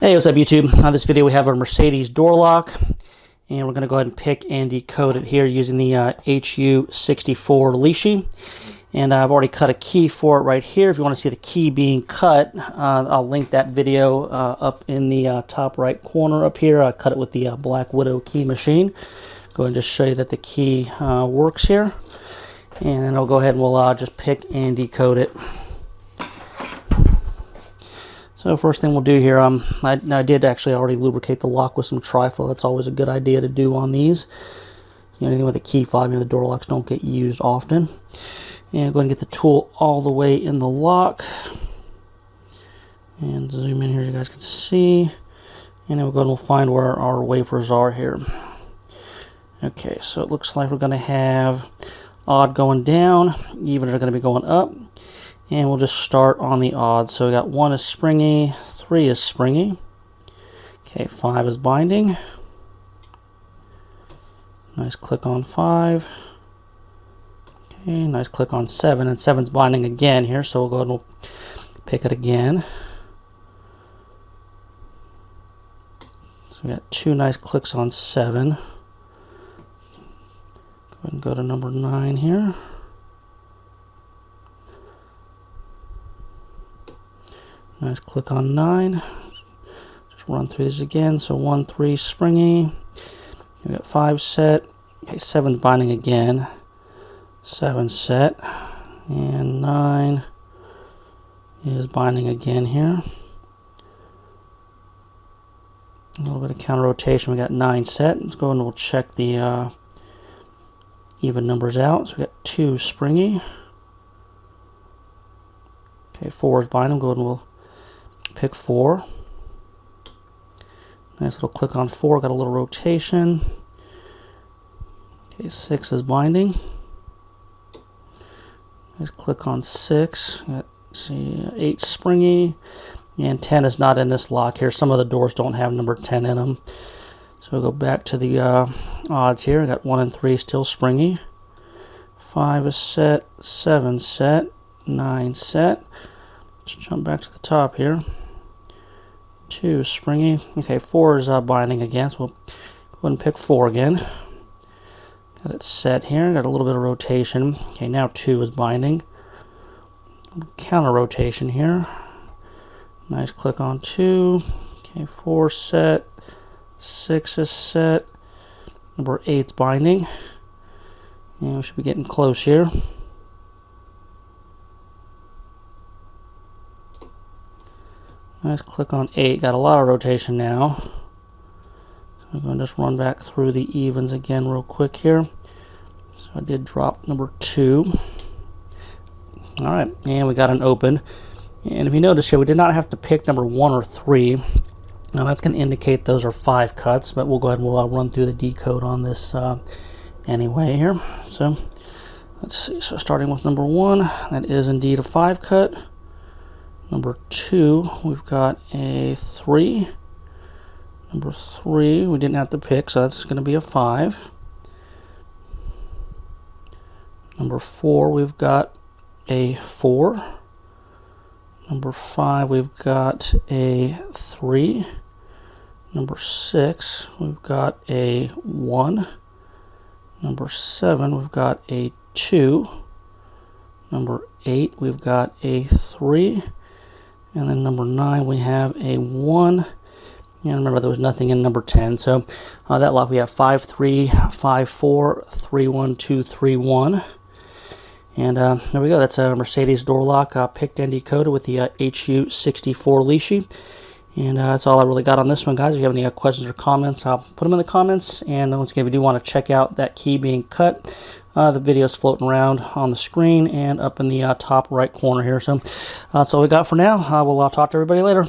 Hey, what's up YouTube? On this video we have a Mercedes door lock, and we're going to go ahead and pick and decode it here using the HU64 Lishi. And I've already cut a key for it right here. If you want to see the key being cut, I'll link that video up in the top right corner up here. I cut it with the Black Widow key machine. Go ahead and just show you that the key works here. And then I'll go ahead and we'll just pick and decode it. So first thing we'll do here, I did actually already lubricate the lock with some trifle. That's always a good idea to do on these. Anything with a key fob, the door locks don't get used often. And go ahead and get the tool all the way in the lock. And zoom in here so you guys can see. And then we'll go and we'll find where our wafers are here. Okay, so it looks like we're going to have odd going down, evens are going to be going up. And we'll just start on the odds. So we got 1 is springy, 3 is springy. Okay, 5 is binding. Nice click on 5. Okay, nice click on 7, and 7's binding again here, so we'll go ahead and we'll pick it again. So we got 2 nice clicks on 7. Go ahead and go to number 9 here. Nice click on 9. Just run through this again. So 1, 3 springy. We got 5 set. Okay, 7's binding again. 7 set. And 9 is binding again here. A little bit of counter rotation. We got 9 set. Let's go and we'll check the even numbers out. So we got 2 springy. Okay, 4 is binding. Go ahead and we'll pick 4. Nice little click on 4, got a little rotation. Okay, 6 is binding. Nice click on 6. Got, see, 8 springy. And 10 is not in this lock here. Some of the doors don't have number 10 in them. So we'll go back to the odds here. Got 1 and 3 still springy. 5 is set. 7 set. 9 set. Let's jump back to the top here. 2 springy. Okay, 4 is binding again, so we'll go ahead and pick 4 again. Got it set here. Got a little bit of rotation. Okay, now 2 is binding. Counter rotation here. Nice click on 2. Okay, 4 set. 6 is set. Number 8's binding. And we should be getting close here. Nice click on 8. Got a lot of rotation now. So I'm going to just run back through the evens again real quick here. So I did drop number 2. Alright, and we got an open. And if you notice here, we did not have to pick number 1 or 3. Now that's going to indicate those are 5 cuts, but we'll go ahead and we'll run through the decode on this anyway here. So let's see. So starting with number 1, that is indeed a 5 cut. Number 2, we've got a 3. Number 3, we didn't have to pick, so that's going to be a 5. Number 4, we've got a 4. Number 5, we've got a 3. Number 6, we've got a 1. Number 7, we've got a 2. Number 8, we've got a 3. And then number 9, we have a 1. And remember, there was nothing in number 10. So that lock, we have 5, 3, 5, 4, 3, 1, 2, 3, 1. And there we go. That's a Mercedes door lock picked and decoded with the HU64 Lishi. And that's all I really got on this one, guys. If you have any questions or comments, I'll put them in the comments. And once again, if you do want to check out that key being cut, the video is floating around on the screen and up in the top right corner here. So that's all we got for now. We'll talk to everybody later.